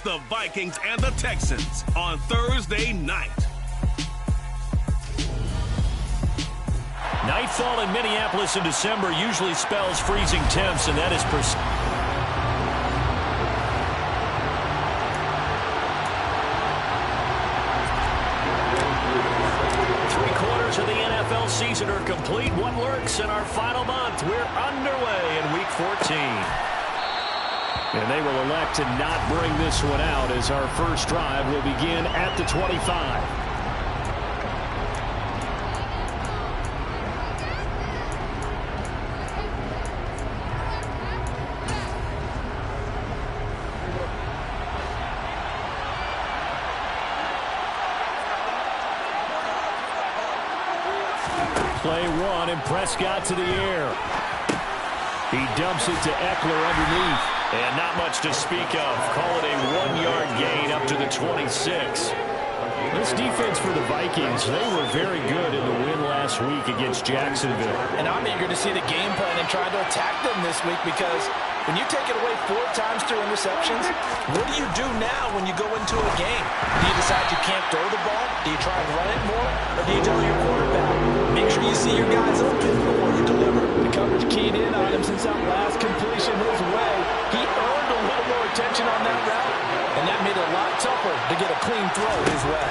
It's the Vikings and the Texans on Thursday night. Nightfall in Minneapolis in December usually spells freezing temps, and that is Three-quarters of the NFL season are complete. What lurks in our final month? We're underway in Week 14. And they will elect to not bring this one out as our first drive will begin at the 25. Play one, and Prescott to the air. He dumps it to Eckler underneath. And not much to speak of. Call it a 1-yard gain up to the 26. This defense for the Vikings, they were very good in the win last week against Jacksonville. And I'm eager to see the game plan and try to attack them this week, because when you take it away 4 times through interceptions, what do you do now when you go into a game? Do you decide you can't throw the ball? Do you try and run it more? Or do you tell your quarterback, make sure you see your guys open before you deliver? The coverage keyed in on him since that last completion his way. He earned a little more attention on that route, and that made it a lot tougher to get a clean throw his way.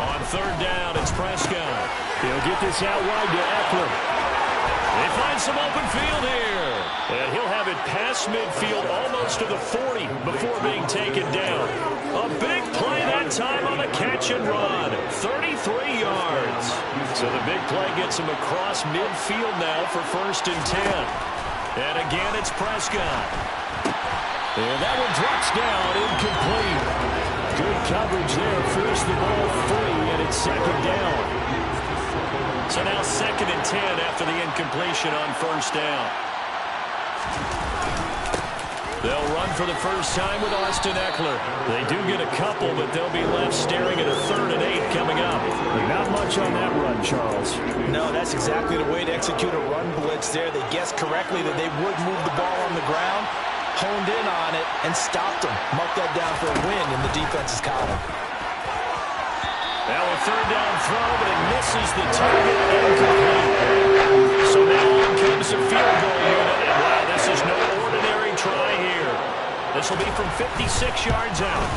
On third down, it's Prescott. He'll get this out wide to Eckler. They find some open field here. And he'll have it past midfield almost to the 40 before being taken down. A big play that time on the catch and run. 33 yards. So the big play gets him across midfield now for 1st and 10. And again, it's Prescott. And that one drops down, incomplete. Good coverage there, forced the ball free, and it's 2nd down. So now 2nd and 10 after the incompletion on 1st down. They'll run for the first time with Austin Eckler. They do get a couple, but they'll be left staring at a 3rd and 8 coming up. Not much on that run, Charles. No, that's exactly the way to execute a run blitz there. They guessed correctly that they would move the ball on the ground, honed in on it, and stopped them. Marked that down for a win, and the defense has caught him. Now a 3rd down throw, but it misses the target, incomplete. So now on comes the field goal unit, and wow, this is no ordinary try here. This will be from 56 yards out.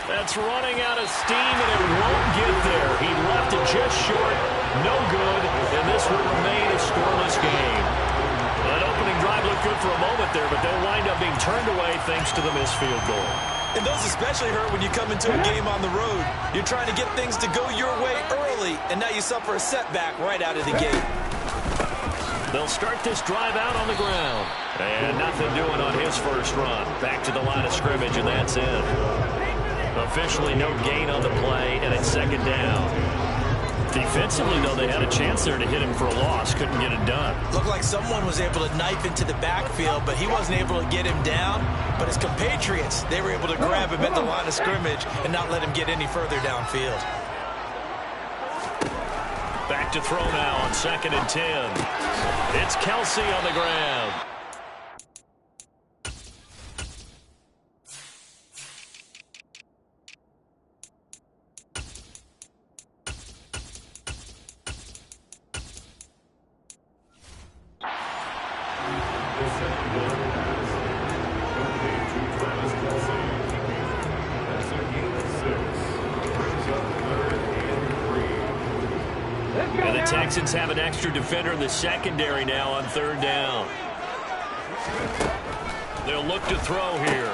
That's running out of steam, and it won't get there. He left it just short, no good, and this will remain a scoreless game. That opening drive looked good for a moment there, but they'll wind up being turned away thanks to the missed field goal. And those especially hurt when you come into a game on the road. You're trying to get things to go your way early, and now you suffer a setback right out of the gate. They'll start this drive out on the ground. And nothing doing on his first run. Back to the line of scrimmage, and that's it. Officially no gain on the play, and it's 2nd down. Defensively, though, they had a chance there to hit him for a loss. Couldn't get it done. Looked like someone was able to knife into the backfield, but he wasn't able to get him down. But his compatriots, they were able to grab him at the line of scrimmage and not let him get any further downfield. Back to throw now on 2nd and 10. It's Kelsey on the ground. And the Texans have an extra defender in the secondary now on 3rd down. They'll look to throw here.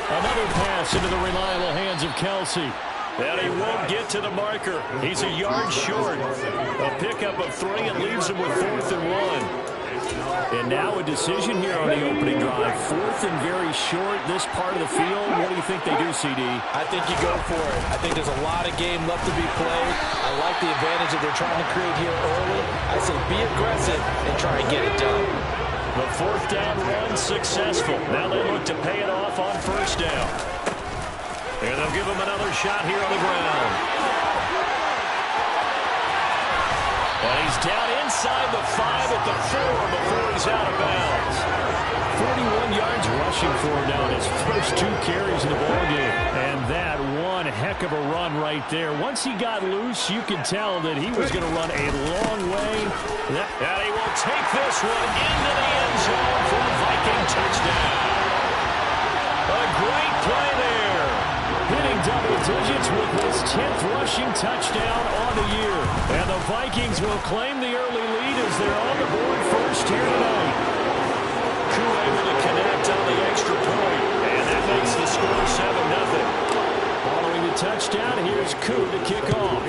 Another pass into the reliable hands of Kelsey. And he won't get to the marker. He's a yard short. A pickup of 3 and leaves him with 4th and 1. And now a decision here on the opening drive. 4th and very short, this part of the field. What do you think they do, CD? I think you go for it. I think there's a lot of game left to be played. I like the advantage that they're trying to create here early. I say be aggressive and try and get it done. The 4th down run successful. Now they look to pay it off on 1st down. And they'll give him another shot here on the ground. And he's down inside the 5 at the 4 before he's out of bounds. 41 yards rushing for him now in his first 2 carries of the ball heck of a run right there. Once he got loose, you could tell that he was going to run a long way. And he will take this one into the end zone for a Viking touchdown. A great play there. Hitting double digits with his 10th rushing touchdown on the year. And the Vikings will claim the early lead as they're on the board first here tonight. HOU able to connect on the extra point. And that makes the score 7-0. Following the touchdown, here's HOU to kick off.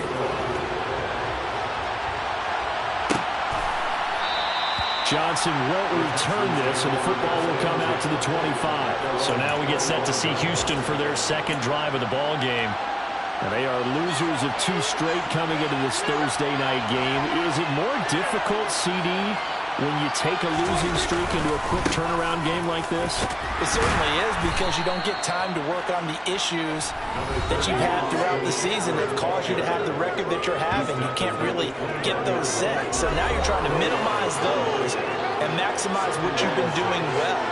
Johnson won't return this, and the football will come out to the 25. So now we get set to see Houston for their second drive of the ball game. And they are losers of 2 straight coming into this Thursday night game. Is it more difficult, CD, when you take a losing streak into a quick turnaround game like this? It certainly is, because you don't get time to work on the issues that you've had throughout the season that cause you to have the record that you're having. You can't really get those set. So now you're trying to minimize those and maximize what you've been doing well.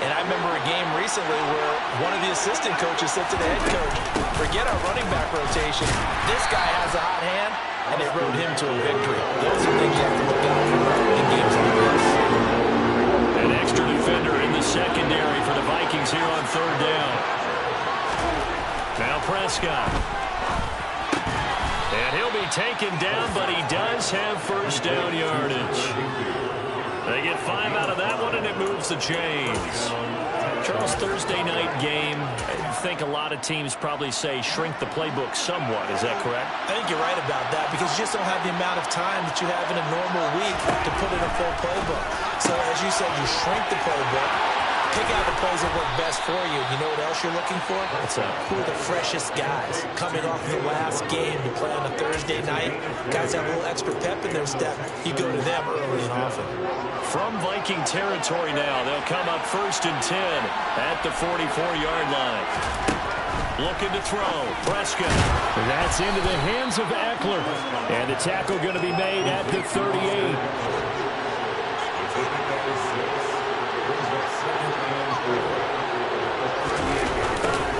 And I remember a game recently where one of the assistant coaches said to the head coach, forget our running back rotation. This guy has a hot hand, and they rode him to a victory. Those are things you have to look out for in games like this. An extra defender in the secondary for the Vikings here on third down. Now Prescott. And he'll be taken down, but he does have first down yardage. They get 5 out of that one, and it moves the chains. Charles, Thursday night game, I think a lot of teams probably say shrink the playbook somewhat. Is that correct? I think you're right about that, because you just don't have the amount of time that you have in a normal week to put in a full playbook. So as you said, you shrink the playbook, pick out the plays that work best for you. You know what else you're looking for? What's that? Who are the freshest guys coming off the last game to play on a Thursday night? Guys have a little extra pep in their step. You go to them early and often. From Viking territory now, they'll come up 1st and 10 at the 44-yard line. Looking to throw. Prescott. That's into the hands of Eckler. And the tackle going to be made at the 38.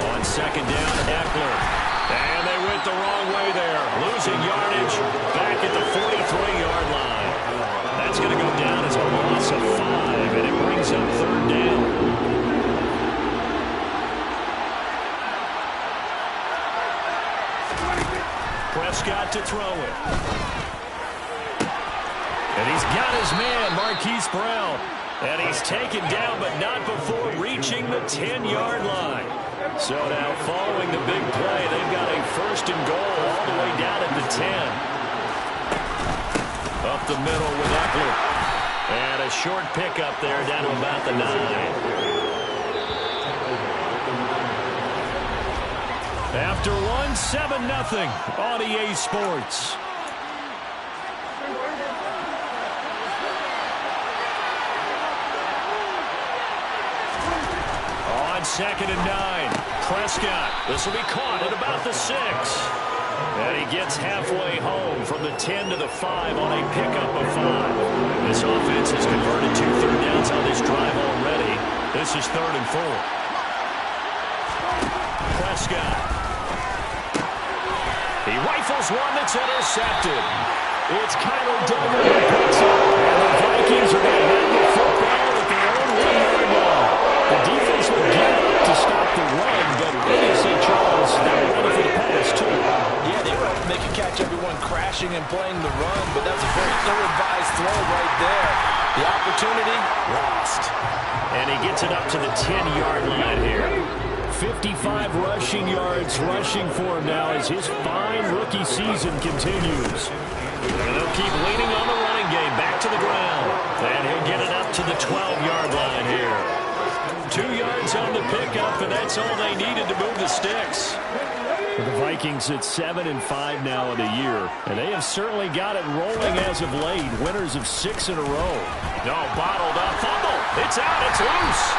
On second down, Eckler. And they went the wrong way there. Losing yardage back at the 43-yard line. That's going to go down as a loss of 5, and it brings up third down. Prescott to throw it. And he's got his man, Marquise Brown. And he's taken down, but not before reaching the 10-yard line. So now, following the big play, they've got a 1st and goal all the way down at the 10. Up the middle with Eckler. And a short pickup there down to about the 9. After one, 7-0 on EA Sports. On 2nd and 9, Prescott. This will be caught at about the 6. And he gets halfway home from the 10 to the 5 on a pickup of 5. This offense has converted 2 third downs on this drive already. This is 3rd and 4. Prescott. He rifles one that's intercepted. It's Kyler Duggar who picks up. And the Vikings are going to have the football at their own 1-yard line. The defense will get up to stop the run, but obviously, Charles, they're ready for the pass, too. Yeah, they can catch everyone crashing and playing the run, but that's a very ill-advised throw right there. The opportunity lost. And he gets it up to the 10-yard line here. 55 rushing yards rushing for him now as his fine rookie season continues. And they'll keep leaning on the running game back to the ground. And he'll get it up to the 12-yard line here. 2 yards on the pickup, and that's all they needed to move the sticks. The Vikings at 7-5 now in the year, and they have certainly got it rolling as of late. Winners of 6 in a row. No, bottled up. Fumble. It's out. It's loose.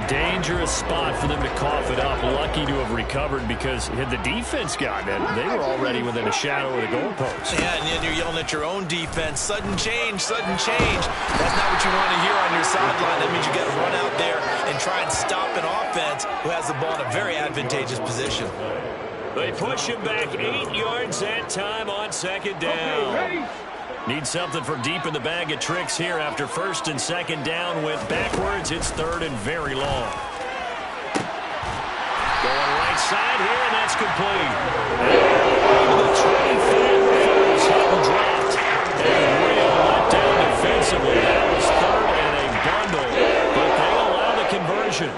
Dangerous spot for them to cough it up. Lucky to have recovered, because had the defense gotten it, they were already within a shadow of the goalpost. Yeah, and then you're yelling at your own defense. Sudden change, sudden change. That's not what you want to hear on your sideline. That means you got to run out there and try and stop an offense has the ball in a very advantageous position. They push him back 8 yards that time on second down. Need something from deep in the bag of tricks here after first and second down went backwards. It's third and very long. Going right side here, and that's complete. The 25 was hit and dropped. And real let down defensively. That was third and a bundle, but they allow the conversion.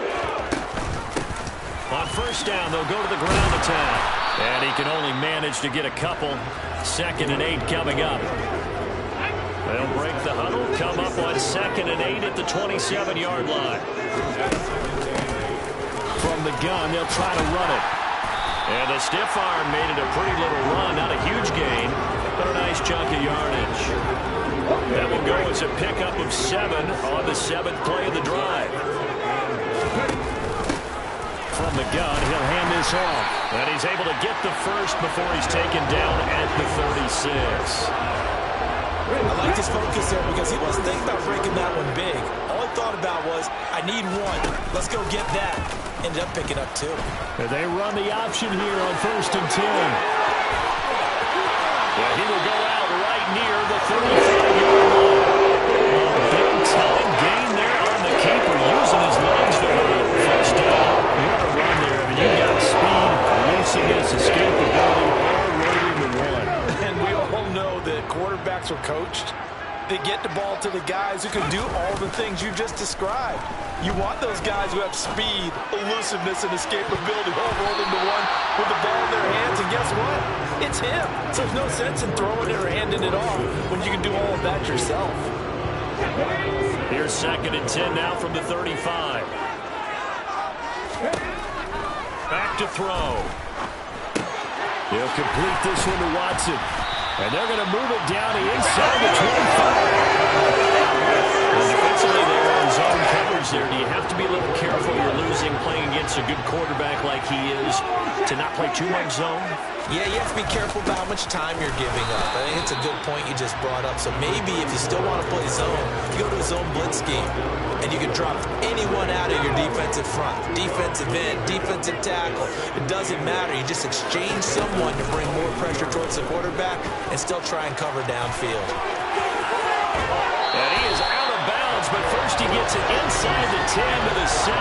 On first down, they'll go to the ground attack. And he can only manage to get a couple. 2nd and 8 coming up. They'll break the huddle, come up on 2nd and 8 at the 27-yard line. From the gun, they'll try to run it. And the stiff arm made it a pretty little run. Not a huge gain, but a nice chunk of yardage. That will go as a pickup of 7 on the 7th play of the drive. From the gun, he'll hand this off. And he's able to get the first before he's taken down at the 36. I liked his focus there because he wasn't thinking about breaking that one big. All he thought about was, I need 1. Let's go get that. Ended up picking up 2. And they run the option here on 1st and 10. Yeah, he will go out right near the 35-yard line. Big time gain there on the keeper, using his legs there. First down. What a run there. I mean, you got speed, elusiveness, escapability, all rolled into one. And we all know that quarterbacks are coached. They get the ball to the guys who can do all the things you just described. You want those guys who have speed, elusiveness, and escapability all rolled into one with the ball in their hands. And guess what? It's him. So there's no sense in throwing it or handing it off when you can do all of that yourself. Here's 2nd and 10 now from the 35. Back to throw. He'll complete this one to Watson. And they're going to move it down the inside the 25. And defensively there in zone coverage there. Do you have to be a little careful? You're losing playing against a good quarterback like he is to not play too much zone? Yeah, you have to be careful about how much time you're giving up. I think it's a good point you just brought up. So maybe if you still want to play zone, you go to a zone blitz scheme, and you can drop anyone out of your defensive front. Defensive end, defensive tackle. It doesn't matter. You just exchange someone to bring more pressure towards the quarterback and still try and cover downfield. And he is out of bounds, but first he gets it inside the 10 to the 7.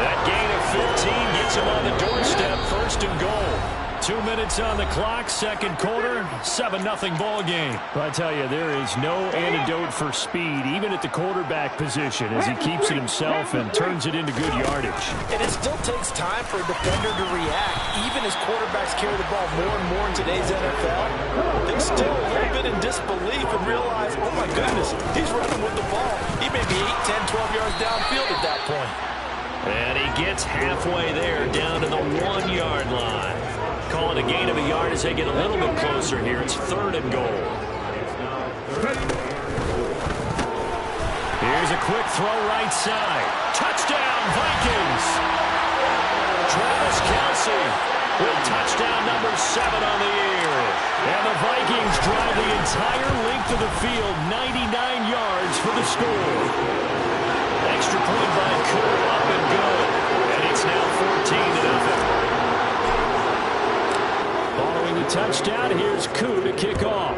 That gain of 15 gets him on the doorstep, 1st and goal. 2 minutes on the clock, 2nd quarter, 7-0 ball game. But I tell you, there is no antidote for speed, even at the quarterback position, as he keeps it himself and turns it into good yardage. And it still takes time for a defender to react. Even as quarterbacks carry the ball more and more in today's NFL, they're still a little bit in disbelief and realize, oh my goodness, he's running with the ball. He may be 8, 10, 12 yards downfield at that point. And he gets halfway there, down to the 1-yard line. Call it a gain of a yard as they get a little bit closer here. It's 3rd and goal. Here's a quick throw right side. Touchdown, Vikings! Travis Kelce with touchdown number 7 on the year. And the Vikings drive the entire length of the field, 99 yards for the score. Extra point by Kerr, up and good. And it's now 14-0. Following the touchdown, here's Koo to kick off.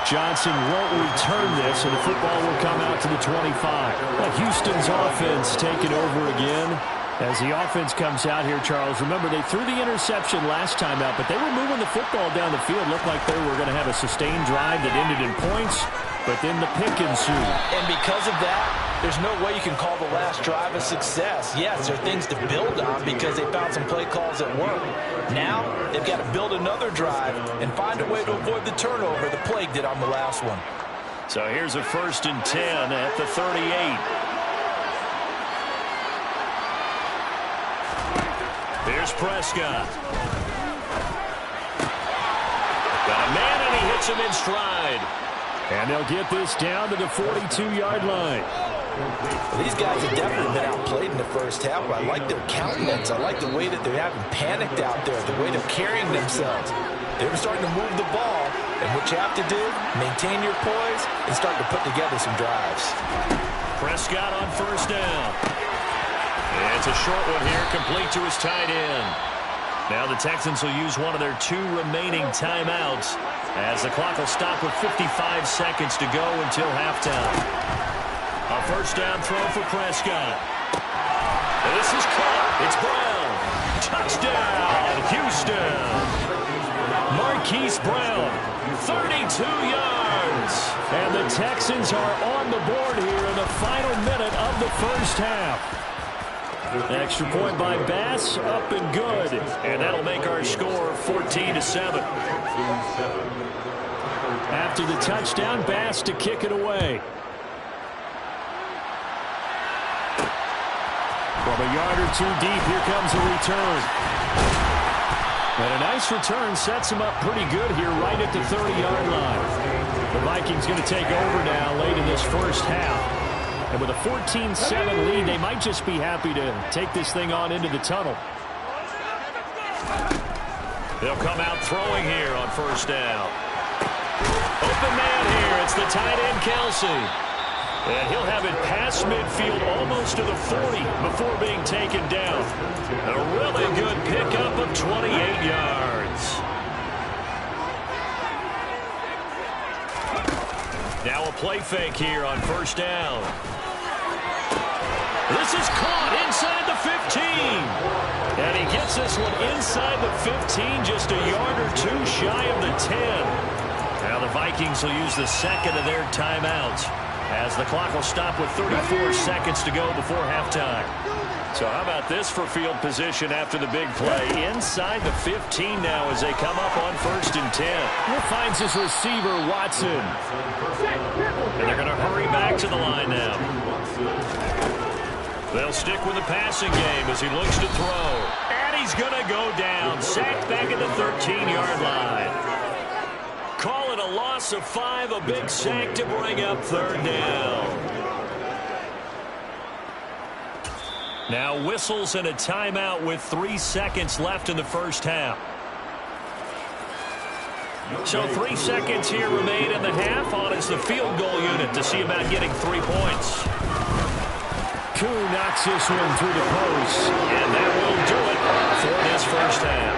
Johnson won't return this, and the football will come out to the 25. Well, Houston's offense taking over again. As the offense comes out here, Charles, remember they threw the interception last time out, but they were moving the football down the field. Looked like they were going to have a sustained drive that ended in points, but then the pick ensued. And because of that, there's no way you can call the last drive a success. Yes, there are things to build on because they found some play calls that work. Now, they've got to build another drive and find a way to avoid the turnover the Plague did on the last one. So here's a 1st and 10 at the 38. Here's Prescott. Got a man, and he hits him in stride. And they'll get this down to the 42-yard line. These guys have definitely been outplayed in the first half, but I like their countenance. I like the way that they haven't panicked out there, the way they're carrying themselves. They were starting to move the ball, And what you have to do, maintain your poise and start to put together some drives. Prescott on first down. And it's a short one here, complete to his tight end. Now the Texans will use one of their 2 remaining timeouts as the clock will stop with 55 seconds to go until halftime. A first down throw for Prescott. This is caught. It's Brown. Touchdown, Houston. Marquise Brown, 32 yards. And the Texans are on the board here in the final minute of the first half. Extra point by Bass, up and good. And that'll make our score 14-7. After the touchdown, Bass to kick it away. From a yard or 2 deep, here comes a return. And a nice return sets him up pretty good here right at the 30-yard line. The Vikings going to take over now late in this first half. And with a 14-7 lead, they might just be happy to take this thing on into the tunnel. They'll come out throwing here on first down. Open man here. It's the tight end, Kelsey. And he'll have it past midfield almost to the 40 before being taken down. A really good pickup of 28 yards. Now a play fake here on first down. This is caught inside the 15. And he gets this one inside the 15, just a yard or 2 shy of the 10. Now the Vikings will use the second of their timeouts as the clock will stop with 34 seconds to go before halftime. So how about this for field position after the big play? Inside the 15 now as they come up on first and 10. He finds his receiver, Watson. And they're going to hurry back to the line now. They'll stick with the passing game as he looks to throw. And he's going to go down. Sacked back at the 13-yard line. Call it a loss of 5, a big sack to bring up third down. Now whistles and a timeout with 3 seconds left in the first half. So 3 seconds here remain in the half. On is the field goal unit to see about getting 3 points. Koo knocks this one through the post. And that will do it for this first half.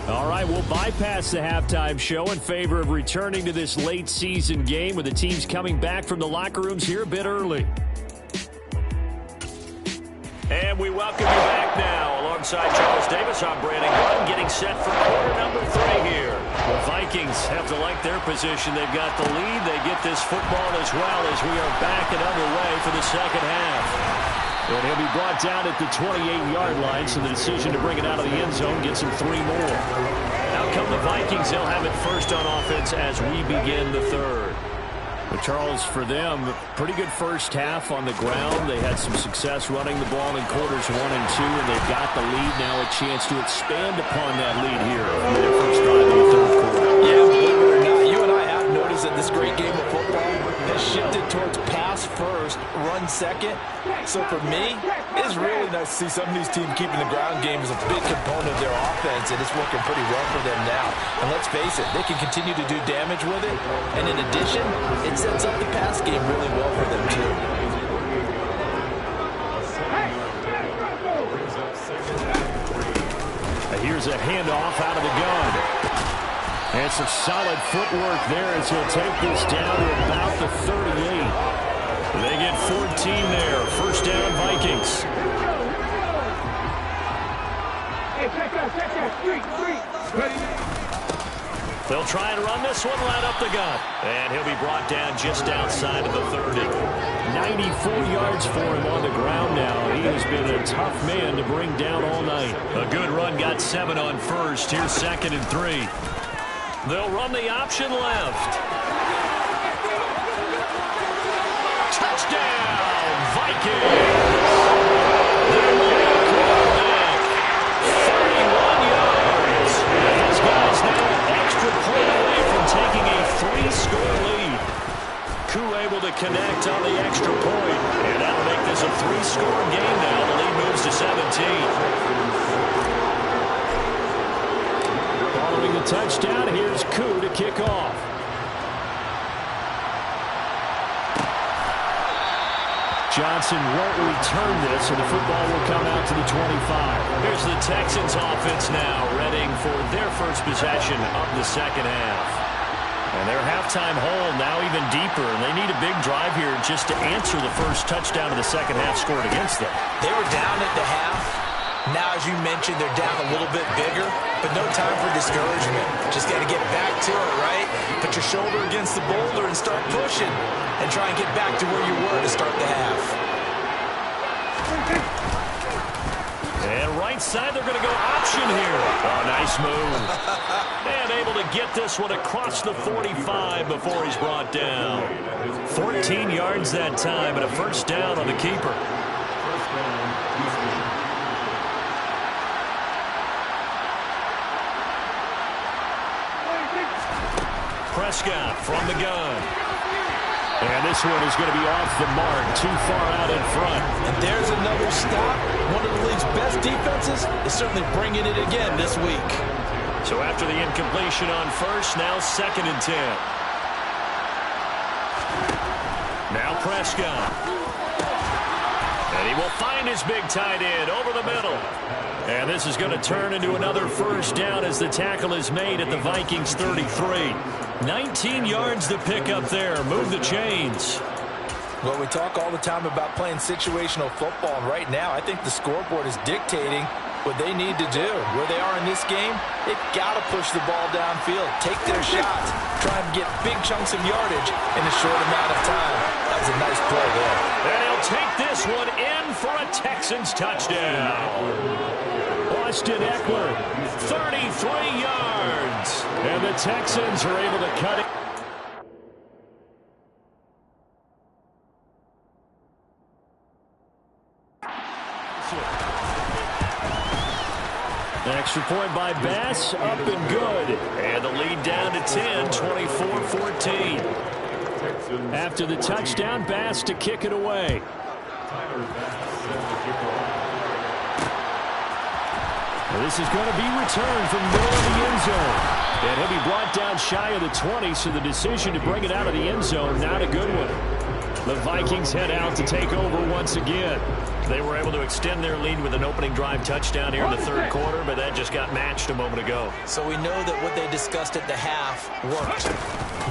All right, we'll bypass the halftime show in favor of returning to this late season game with the teams coming back from the locker rooms here a bit early. And we welcome you back now. Alongside Charles Davis, I'm Brandon Glenn, getting set for quarter number 3 here. The Vikings have to like their position. They've got the lead. They get this football as well as we are back and underway for the second half. And he'll be brought down at the 28-yard line, so the decision to bring it out of the end zone gets him 3 more. Out come the Vikings. They'll have it first on offense as we begin the third. But Charles, for them, pretty good first half on the ground. They had some success running the ball in quarters 1 and 2, and they've got the lead now, a chance to expand upon that lead here in their first drive in the third quarter. Yeah, believe it or not, you and I have noticed that this great game of football has shifted towards pass first, run second. So for me, it's really nice to see some of these teams keeping the ground game as a big component of their offense, and it's working pretty well for them now. And let's face it, they can continue to do damage with it. And in addition, it sets up the pass game really well for them too. Here's a handoff out of the gun. And some solid footwork there as he'll take this down to about the 38. They get 14 there. First down, Vikings. They'll try and run this one right up the gut. And he'll be brought down just outside of the 30. 94 yards for him on the ground now. He has been a tough man to bring down all night. A good run, got 7 on first. Here's second and 3. They'll run the option left. Touchdown, Vikings! They're moving the quarterback. 31 yards. These guys now an extra point away from taking a 3-score lead. Koo able to connect on the extra point. And that'll make this a 3-score game now. The lead moves to 17. Following the the touchdown. Here's HOU to kick off. Johnson won't return this, and the football will come out to the 25. Here's the Texans offense now, readying for their first possession of the second half. And their halftime hole now even deeper, and they need a big drive here just to answer the first touchdown of the second half scored against them. They were down at the half. Now, as you mentioned, they're down a little bit bigger, but no time for discouragement. Just got to get back to it, right? Put your shoulder against the boulder and start pushing, and try and get back to where you were to start the half. And right side, they're going to go option here. Oh, nice move. And able to get this one across the 45 before he's brought down. 14 yards that time, and a first down on the keeper. Prescott from the gun. And this one is going to be off the mark, too far out in front. And there's another stop. One of the league's best defenses is certainly bringing it again this week. So after the incompletion on first, now 2nd and 10. Now Prescott. And he will find his big tight end over the middle. And this is going to turn into another first down as the tackle is made at the Vikings 33. 19 yards to pick up there. Move the chains. Well, we talk all the time about playing situational football, and right now I think the scoreboard is dictating what they need to do. Where they are in this game, they've got to push the ball downfield, take their shots, try and get big chunks of yardage in a short amount of time. That was a nice play there. And he'll take this one in for a Texans touchdown. Austin Eckler, 33 yards. And the Texans are able to cut it. An extra point by Bass, up and good. And the lead down to 10, 24-14. After the touchdown, Bass to kick it away. This is going to be returned from the middle of the end zone. And he'll be brought down shy of the 20, so the decision to bring it out of the end zone, not a good one. The Vikings head out to take over once again. They were able to extend their lead with an opening drive touchdown here in the third quarter, but that just got matched a moment ago. So we know that what they discussed at the half worked.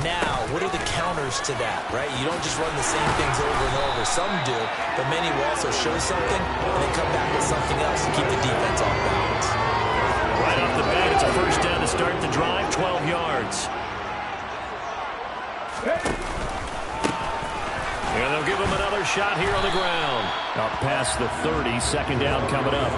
Now, what are the counters to that, right? You don't just run the same things over and over. Some do, but many will also show something and then come back with something else to keep the defense off balance. Right off the bat, it's a first down to start the drive, 12 yards. And they'll give him another shot here on the ground. Up past the 30, second down coming up.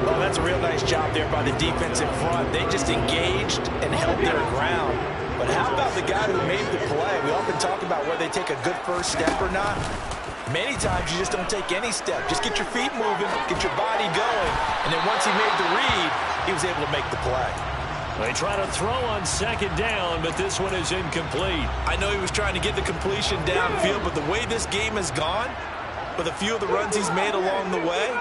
Well, that's a real nice job there by the defense in front. They just engaged and held their ground. But how about the guy who made the play? We often talk about whether they take a good first step or not. Many times you just don't take any step. Just get your feet moving, get your body going, and then once he made the read, he was able to make the play. They try to throw on second down, but this one is incomplete. I know he was trying to get the completion downfield, but the way this game has gone, with a few of the runs he's made along the way,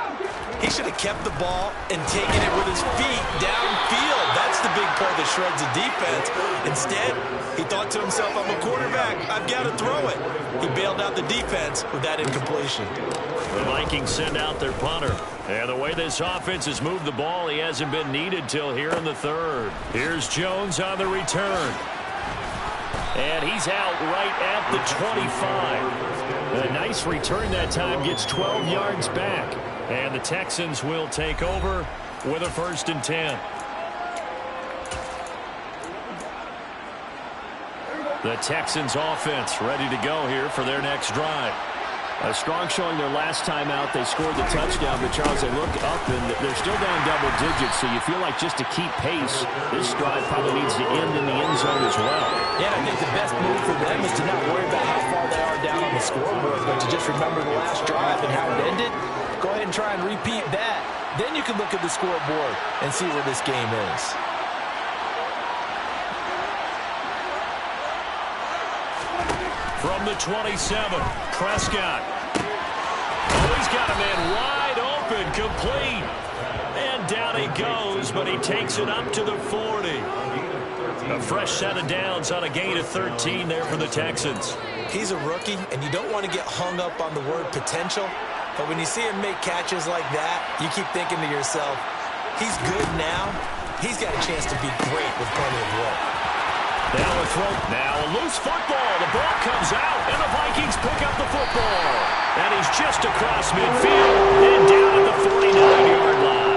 he should have kept the ball and taken it with his feet downfield. That's the big play that shreds the defense. Instead, he thought to himself, I'm a quarterback, I've got to throw it. He bailed out the defense with that incompletion. The Vikings send out their punter. And the way this offense has moved the ball, he hasn't been needed till here in the third. Here's Jones on the return. And he's out right at the 25. A nice return that time, gets 12 yards back. And the Texans will take over with a 1st and 10. The Texans offense ready to go here for their next drive. A strong showing their last time out. They scored the touchdown, but Charles, they look up and they're still down double digits, so you feel like just to keep pace, this drive probably needs to end in the end zone as well. Yeah, I think the best move for them is to not worry about how far they are down on the scoreboard, but to just remember the last drive and how it ended. Go ahead and try and repeat that. Then you can look at the scoreboard and see where this game is. From the 27, Prescott. Oh, he's got a man wide open, complete. And down he goes, but he takes it up to the 40. A fresh set of downs on a gain of 13 there for the Texans. He's a rookie, and you don't want to get hung up on the word potential. But when you see him make catches like that, you keep thinking to yourself, he's good now. He's got a chance to be great with plenty of work. Now a loose football. The ball comes out, and the Vikings pick up the football. And he's just across midfield and down at the 49-yard line.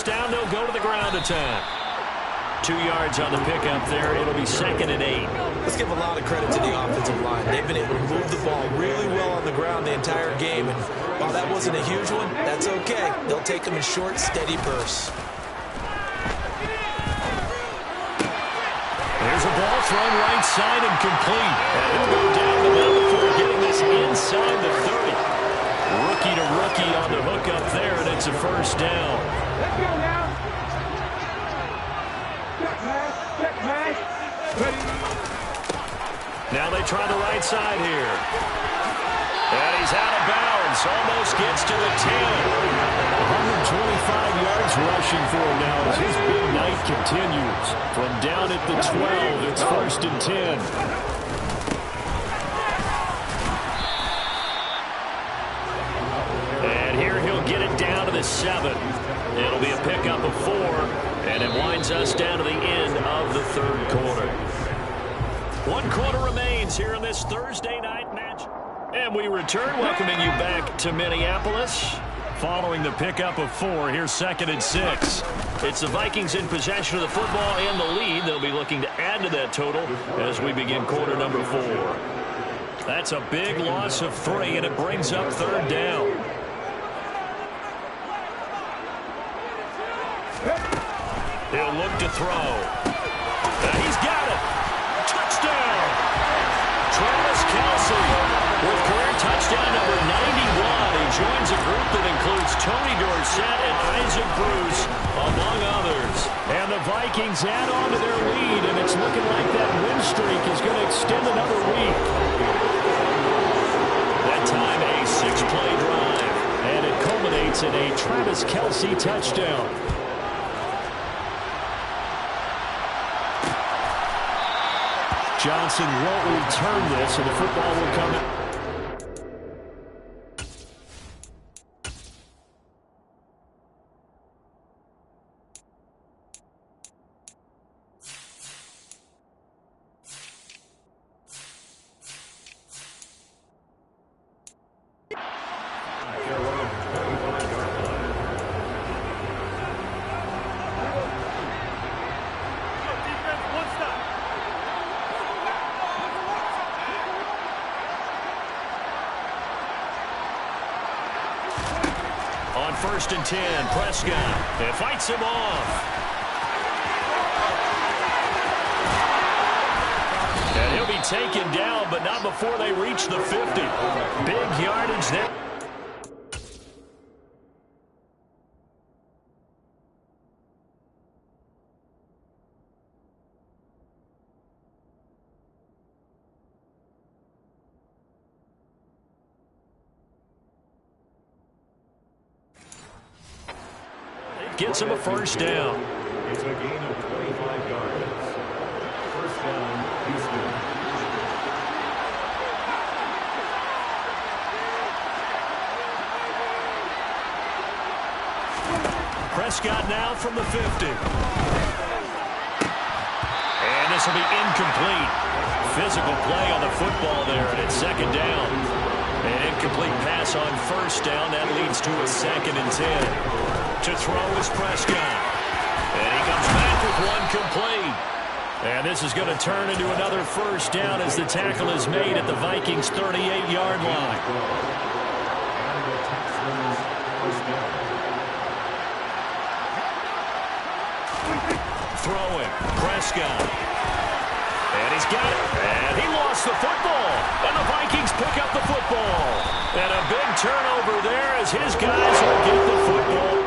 Down, they'll go to the ground attack. 2 yards on the pickup there. It'll be 2nd and 8. Let's give a lot of credit to the offensive line. They've been able to move the ball really well on the ground the entire game. And while that wasn't a huge one, that's okay. They'll take them in short, steady bursts. There's a ball thrown right side and complete. And he'll go down the middle before getting this inside the 30. Rookie to rookie on the hook up there, and it's a first down. Let's go now. Check pass. Ready. Now they try the right side here. And he's out of bounds. Almost gets to the 10. 125 yards rushing for him now as his big night continues. From down at the 12, it's 1st and 10. Get it down to the 7. It'll be a pickup of 4, and it winds us down to the end of the 3rd quarter. 1 quarter remains here in this Thursday night match. And we return, welcoming you back to Minneapolis. Following the pickup of 4, here's 2nd and 6. It's the Vikings in possession of the football and the lead. They'll be looking to add to that total as we begin quarter number 4. That's a big loss of 3, and it brings up 3rd down. He'll look to throw. He's got it. Touchdown. Travis Kelce with career touchdown number 91. He joins a group that includes Tony Dorsett and Isaac Bruce, among others. And the Vikings add on to their lead, and it's looking like that win streak is going to extend another week. That time a 6-play drive, and it culminates in a Travis Kelce touchdown. Johnson won't return this, and the football will come in. On 1st and 10, Prescott fights him off. And he'll be taken down, but not before they reach the 50. Big yardage there. Gets him a first down. It's a gain of 25 yards. First down, Houston. Prescott now from the 50. And this will be incomplete. Physical play on the football there, and it's 2nd down. An incomplete pass on 1st down. That leads to a 2nd and 10. To throw is Prescott. And he comes back with one complete. And this is going to turn into another first down as the tackle is made at the Vikings' 38-yard line. Throwing, Prescott. And he's got it. And he lost gets the football, and the Vikings pick up the football. And a big turnover there as his guys will get the football.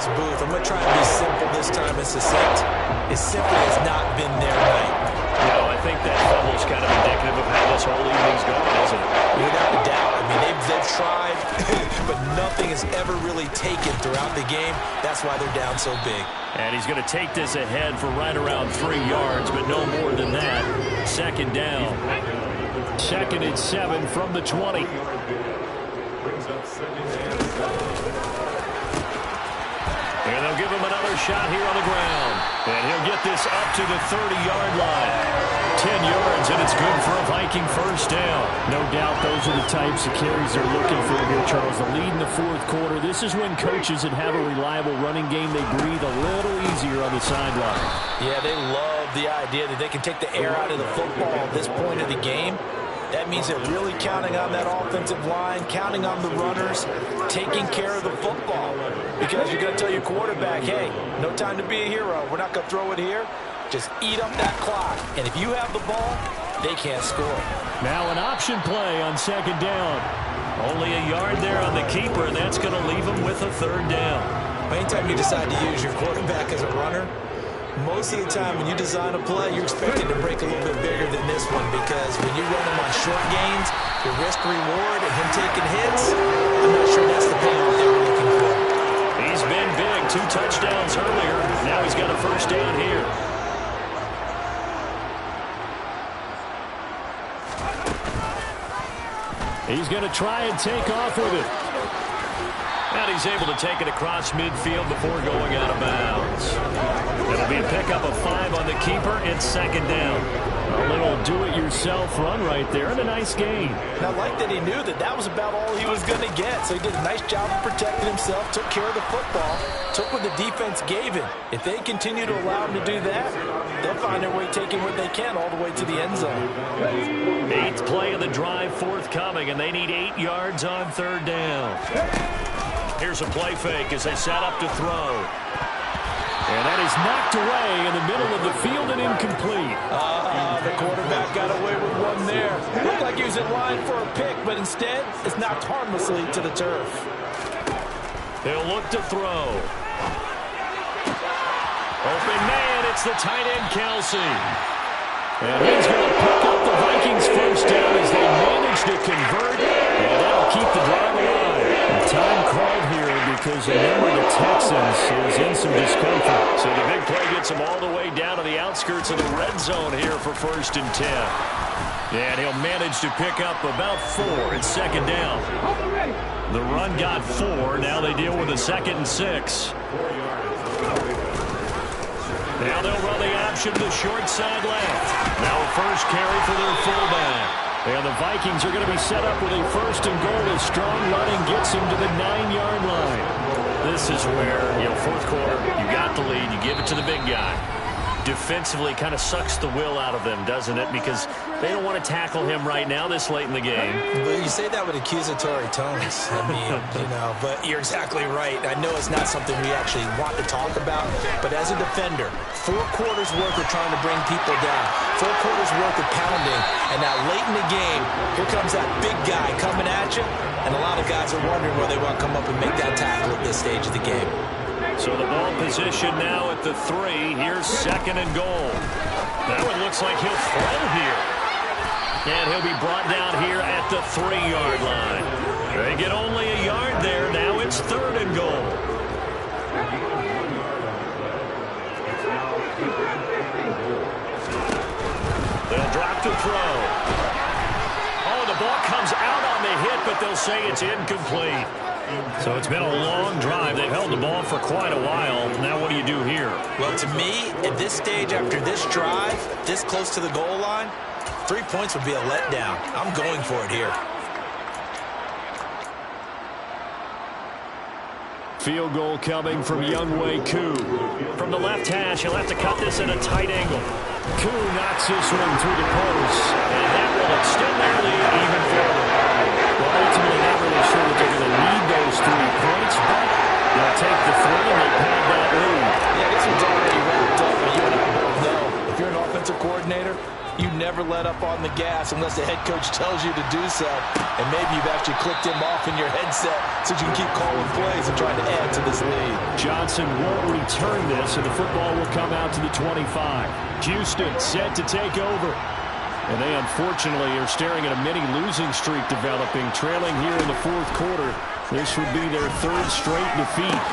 Booth. I'm going to try and be simple this time and succinct. It simply has not been their night. No, I think that fumble's kind of indicative of how this whole evening's going, isn't it? Without a doubt. I mean, they've tried, but nothing has ever really taken throughout the game. That's why they're down so big. And he's going to take this ahead for right around 3 yards, but no more than that. Second down. Second and 7 from the 20. Brings up second and 7. And they'll give him another shot here on the ground. And he'll get this up to the 30-yard line. 10 yards, and it's good for a Viking first down. No doubt those are the types of carries they're looking for here, Charles. The lead in the fourth quarter. This is when coaches that have a reliable running game, they breathe a little easier on the sideline. Yeah, they love the idea that they can take the air out of the football at this point of the game. That means they're really counting on that offensive line, counting on the runners, taking care of the football. Because you're going to tell your quarterback, hey, no time to be a hero. We're not going to throw it here. Just eat up that clock. And if you have the ball, they can't score. Now an option play on second down. Only a yard there on the keeper, and that's going to leave him with a third down. Anytime you decide to use your quarterback as a runner, most of the time when you design a play, you're expected to break a little bit bigger than this one because when you run him on short gains, the risk-reward and him taking hits, I'm not sure that's the payoff they were looking for. He's been big. 2 touchdowns earlier. Now he's got a first down here. He's going to try and take off with it. And he's able to take it across midfield before going out of bounds. It'll be a pickup of 5 on the keeper. It's second down. A little do-it-yourself run right there and a nice gain. And I like that he knew that that was about all he was going to get. So he did a nice job of protecting himself, took care of the football, took what the defense gave him. If they continue to allow him to do that, they'll find their way taking what they can all the way to the end zone. 8th play of the drive forthcoming, and they need 8 yards on third down. Here's a play fake as they set up to throw. And that is knocked away in the middle of the field and incomplete. The quarterback got away with one there. Looked like he was in line for a pick, but instead, it's knocked harmlessly to the turf. They'll look to throw. Open man, it's the tight end, Kelsey. And he's going to pick up the Vikings first down as they manage to convert. And that'll keep the drive alive. And time called here because a member of the Texans is in some discomfort. So the big play gets him all the way down to the outskirts of the red zone here for 1st and 10. And he'll manage to pick up about 4. It's second down. The run got 4. Now they deal with a 2nd and 6. Now they'll run the option to the short side left. Now a first carry for their fullback. And the Vikings are going to be set up with a 1st and goal as strong running gets him to the 9-yard line. This is where, fourth quarter, you got the lead, you give it to the big guy. Defensively kind of sucks the will out of them, doesn't it? Because they don't want to tackle him right now this late in the game. But you say that with accusatory tones. I mean, but you're exactly right. I know it's not something we actually want to talk about, but as a defender, 4 quarters worth of trying to bring people down, 4 quarters worth of pounding, and now late in the game, here comes that big guy coming at you, and a lot of guys are wondering whether they want to come up and make that tackle at this stage of the game. So the ball position now at the 3. Here's 2nd and goal. Now it looks like he'll throw here. And he'll be brought down here at the 3-yard line. They get only a yard there. Now it's 3rd and goal. They'll drop to throw. Oh, the ball comes out on the hit, but they'll say it's incomplete. So it's been a long drive. They've held the ball for quite a while. Now what do you do here? Well, to me, at this stage after this drive, this close to the goal line, 3 points would be a letdown. I'm going for it here. Field goal coming from Younghoe Koo. From the left hash, he'll have to cut this at a tight angle. Koo knocks this one through the post, and that will extend their lead even further. Well, ultimately, not really sure that they're going to need those 3 points, but they'll take the 3 and they pad that lead. Yeah, this one's already wrapped up, but you and I both know if you're an offensive coordinator, you never let up on the gas unless the head coach tells you to do so. And maybe you've actually clicked him off in your headset so you can keep calling plays and trying to add to this lead. Johnson won't return this, and the football will come out to the 25. Houston set to take over. And they unfortunately are staring at a mini losing streak developing, trailing here in the 4th quarter. This would be their 3rd straight defeat.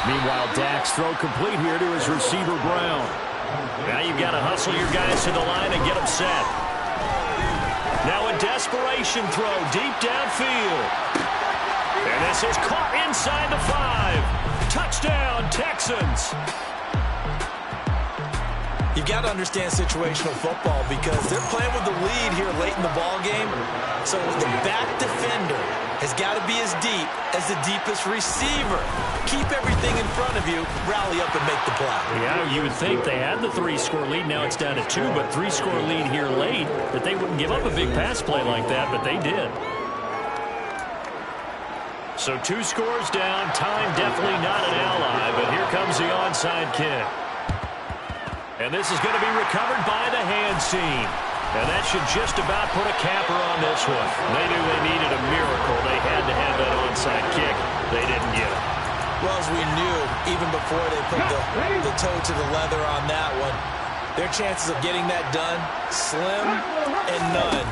Meanwhile, Dak's throw complete here to his receiver, Brown. Now you've got to hustle your guys to the line and get them set. Now a desperation throw deep downfield. And this is caught inside the 5. Touchdown, Texans. You've got to understand situational football because they're playing with the lead here late in the ball game. So the back defender has got to be as deep as the deepest receiver. Keep everything in front of you, rally up and make the play. Yeah, you would think they had the 3-score lead. Now it's down to 2, but 3-score lead here late, that they wouldn't give up a big pass play like that, but they did. So 2 scores down, time definitely not an ally, but here comes the onside kick. And this is going to be recovered by the hands team. And that should just about put a capper on this one. They knew they needed a miracle. They had to have that onside kick. They didn't get it. Well, as we knew, even before they put the toe to the leather on that one, their chances of getting that done, slim and none.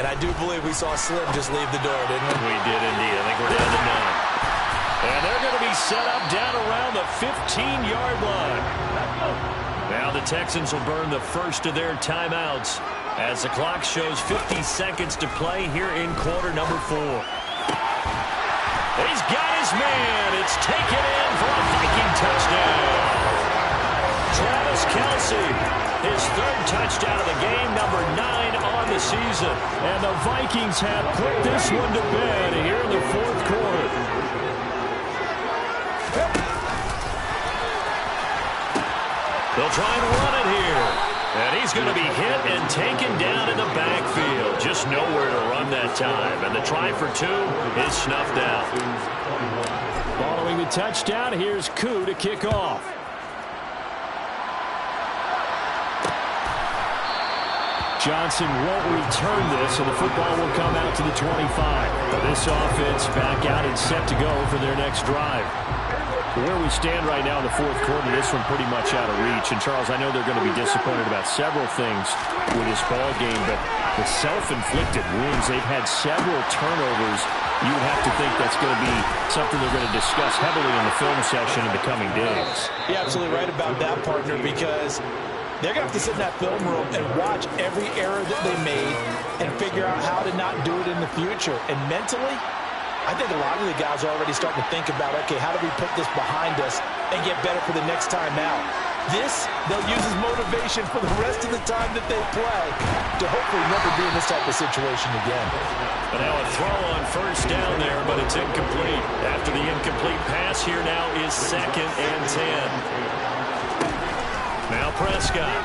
And I do believe we saw Slim just leave the door, didn't we? We did indeed. I think we're down to none. And they're going to be set up down around the 15-yard line. Now the Texans will burn the first of their timeouts as the clock shows 50 seconds to play here in quarter number 4. He's got his man. It's taken in for a Viking touchdown. Travis Kelce, his 3rd touchdown of the game, number 9 on the season. And the Vikings have put this one to bed here in the 4th quarter. They'll try and run it here. And he's going to be hit and taken down in the backfield. Just nowhere to run that time. And the try for 2 is snuffed out. Following the touchdown, here's Koo to kick off. Johnson won't return this, and the football will come out to the 25. This offense back out and set to go for their next drive. Where we stand right now in the 4th quarter, this one pretty much out of reach. And, Charles, I know they're going to be disappointed about several things with this ball game, but the self-inflicted wounds, they've had several turnovers. You would have to think that's going to be something they're going to discuss heavily in the film session in the coming days. You're absolutely right about that, partner, because they're going to have to sit in that film room and watch every error that they made and figure out how to not do it in the future. And mentally, I think a lot of the guys are already starting to think about, okay, how do we put this behind us and get better for the next time out? This, they'll use as motivation for the rest of the time that they play to hopefully never be in this type of situation again. But now a throw on first down there, but it's incomplete. After the incomplete pass, here now is 2nd and 10. Now Prescott.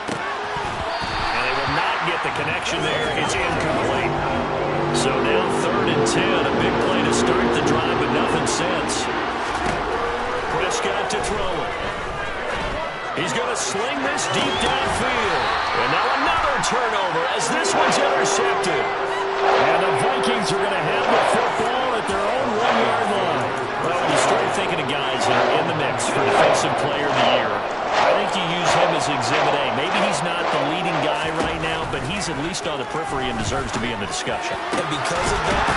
And they will not get the connection there. It's incomplete. So now 3rd and 10, a big play to start the drive, but nothing since. Prescott to throw it. He's going to sling this deep downfield. And now another turnover as this one's intercepted. And the Vikings are going to have the football at their own 1-yard line. Well, when you start thinking of guys that are in the mix for Defensive Player of the Year, I think you use him as Exhibit A. Maybe he's not the leading guy right now, but he's at least on the periphery and deserves to be in the discussion. And because of that,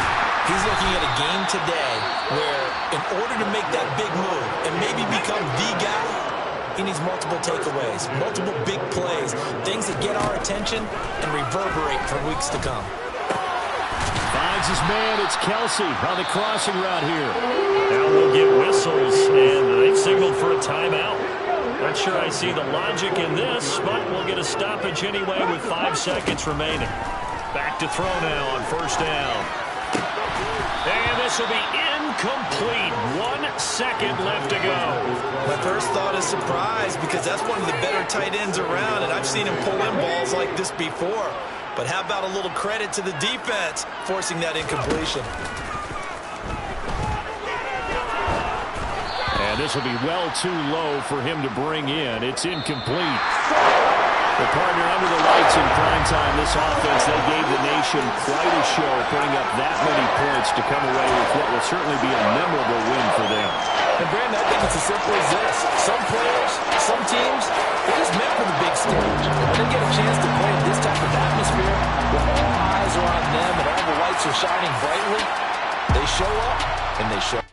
he's looking at a game today where in order to make that big move and maybe become the guy, he needs multiple takeaways, multiple big plays, things that get our attention and reverberate for weeks to come. Finds his man. It's Kelce on the crossing route here. Now we'll get whistles, and they've signaled for a timeout. Not sure I see the logic in this, but we'll get a stoppage anyway with 5 seconds remaining. Back to throw now on first down. And this this will be incomplete. 1 second left to go. My first thought is surprise because that's one of the better tight ends around, and I've seen him pull in balls like this before. But how about a little credit to the defense forcing that incompletion? And this will be well too low for him to bring in. It's incomplete. The partner under the lights in prime time, this offense, they gave the nation quite a show, putting up that many points to come away with what will certainly be a memorable win for them. And Brandon, I think it's as simple as this. Some players, some teams, they're just meant for the big stage. And when they get a chance to play in this type of atmosphere, where all eyes are on them and all the lights are shining brightly, they show up and they show